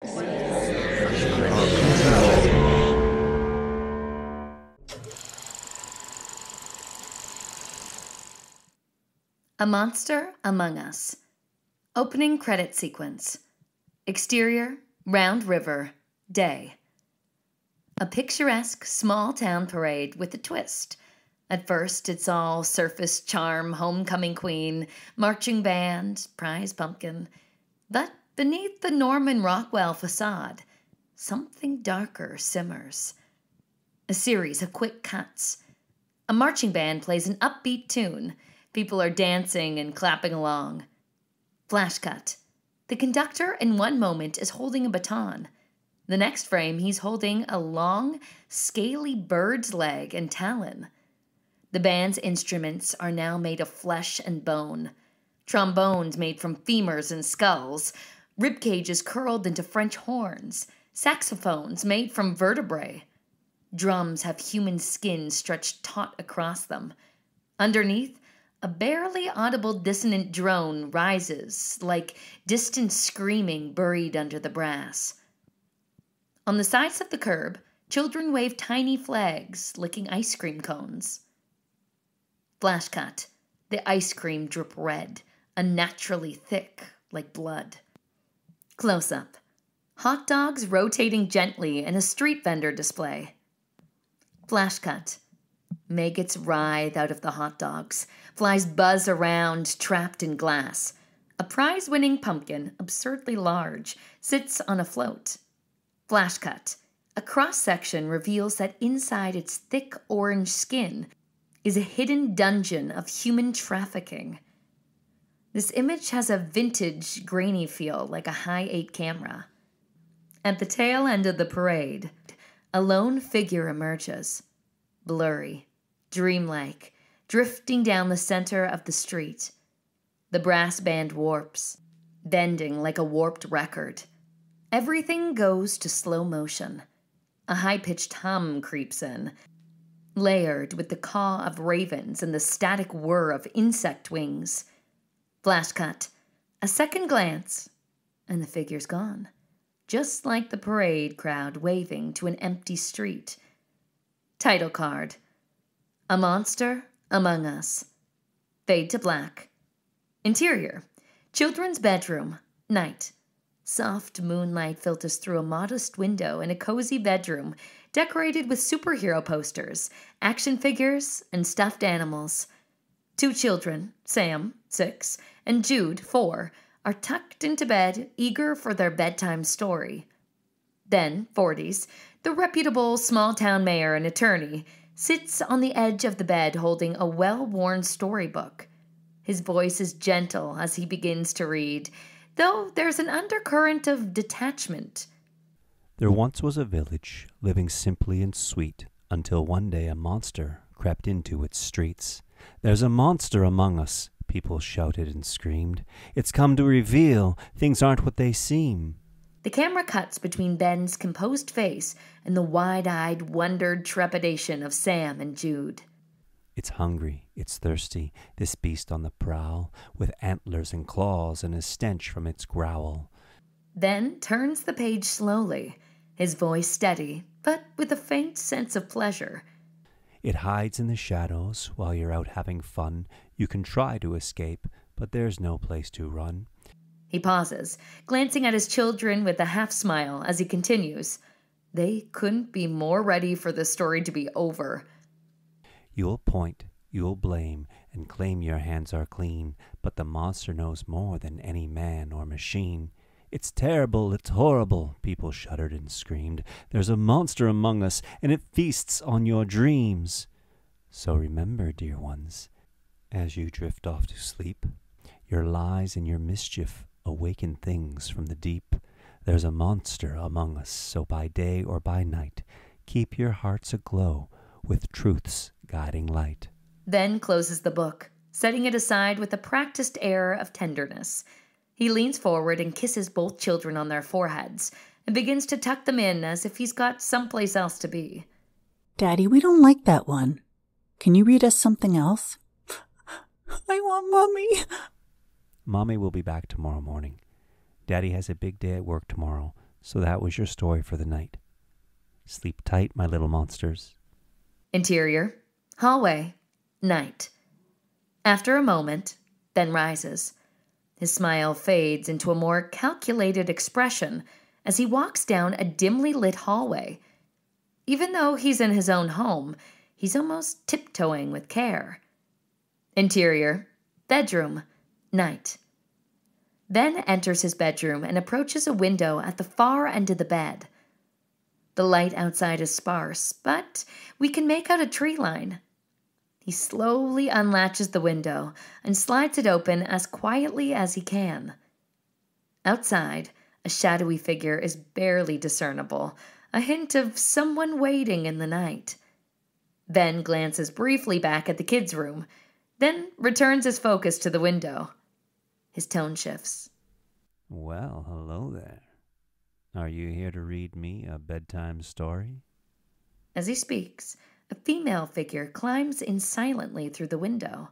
A Monster Among Us. Opening credit sequence. Exterior, round river, day. A picturesque small-town parade with a twist. At first, it's all surface charm, homecoming queen, marching band, prize pumpkin. But beneath the Norman Rockwell facade, something darker simmers. A series of quick cuts. A marching band plays an upbeat tune. People are dancing and clapping along. Flash cut. The conductor in one moment is holding a baton. The next frame, he's holding a long, scaly bird's leg and talon. The band's instruments are now made of flesh and bone. Trombones made from femurs and skulls. Rib cages curled into French horns. Saxophones made from vertebrae. Drums have human skin stretched taut across them. Underneath, a barely audible dissonant drone rises, like distant screaming buried under the brass. On the sides of the curb, children wave tiny flags, licking ice cream cones. Flash cut. The ice cream drip red, unnaturally thick, like blood. Close up. Hot dogs rotating gently in a street vendor display. Flash cut. Maggots writhe out of the hot dogs. Flies buzz around, trapped in glass. A prize-winning pumpkin, absurdly large, sits on a float. Flash cut. A cross-section reveals that inside its thick orange skin is a hidden dungeon of human trafficking. This image has a vintage, grainy feel like a high-8 camera. At the tail end of the parade, a lone figure emerges. Blurry, dreamlike, drifting down the center of the street. The brass band warps, bending like a warped record. Everything goes to slow motion. A high-pitched hum creeps in, layered with the caw of ravens and the static whir of insect wings. Flash cut. A second glance, and the figure's gone. Just like the parade crowd waving to an empty street. Title card. A Monster Among Us. Fade to black. Interior. Children's bedroom. Night. Soft moonlight filters through a modest window in a cozy bedroom decorated with superhero posters, action figures, and stuffed animals. 2 children, Sam, 6, and Jude, 4, are tucked into bed, eager for their bedtime story. Then, 40s, the reputable small-town mayor and attorney sits on the edge of the bed holding a well-worn storybook. His voice is gentle as he begins to read, though there's an undercurrent of detachment. There once was a village, living simply and sweet, until one day a monster crept into its streets. "There's a monster among us," people shouted and screamed. "It's come to reveal things aren't what they seem." The camera cuts between Ben's composed face and the wide-eyed, wondered trepidation of Sam and Jude. "It's hungry, it's thirsty, this beast on the prowl, with antlers and claws and a stench from its growl." Then turns the page slowly, his voice steady, but with a faint sense of pleasure. "It hides in the shadows while you're out having fun. You can try to escape, but there's no place to run." He pauses, glancing at his children with a half-smile as he continues. They couldn't be more ready for the story to be over. "You'll point, you'll blame, and claim your hands are clean, but the monster knows more than any man or machine. It's terrible, it's horrible," people shuddered and screamed. "There's a monster among us, and it feasts on your dreams." So remember, dear ones, as you drift off to sleep, your lies and your mischief awaken things from the deep. There's a monster among us, so by day or by night, keep your hearts aglow with truth's guiding light. Then closes the book, setting it aside with a practiced air of tenderness. He leans forward and kisses both children on their foreheads and begins to tuck them in as if he's got someplace else to be. "Daddy, we don't like that one. Can you read us something else?" "I want Mommy." "Mommy will be back tomorrow morning. Daddy has a big day at work tomorrow, So that was your story for the night. Sleep tight, my little monsters. Interior, hallway, night. After a moment, then rises. His smile fades into a more calculated expression as he walks down a dimly lit hallway. Even though he's in his own home, he's almost tiptoeing with care. Interior, bedroom, night. Then enters his bedroom and approaches a window at the far end of the bed. The light outside is sparse, but we can make out a tree line. He slowly unlatches the window and slides it open as quietly as he can. Outside, a shadowy figure is barely discernible, a hint of someone waiting in the night. Ben glances briefly back at the kids' room, then returns his focus to the window. His tone shifts. Well, hello there. Are you here to read me a bedtime story? As he speaks, a female figure climbs in silently through the window.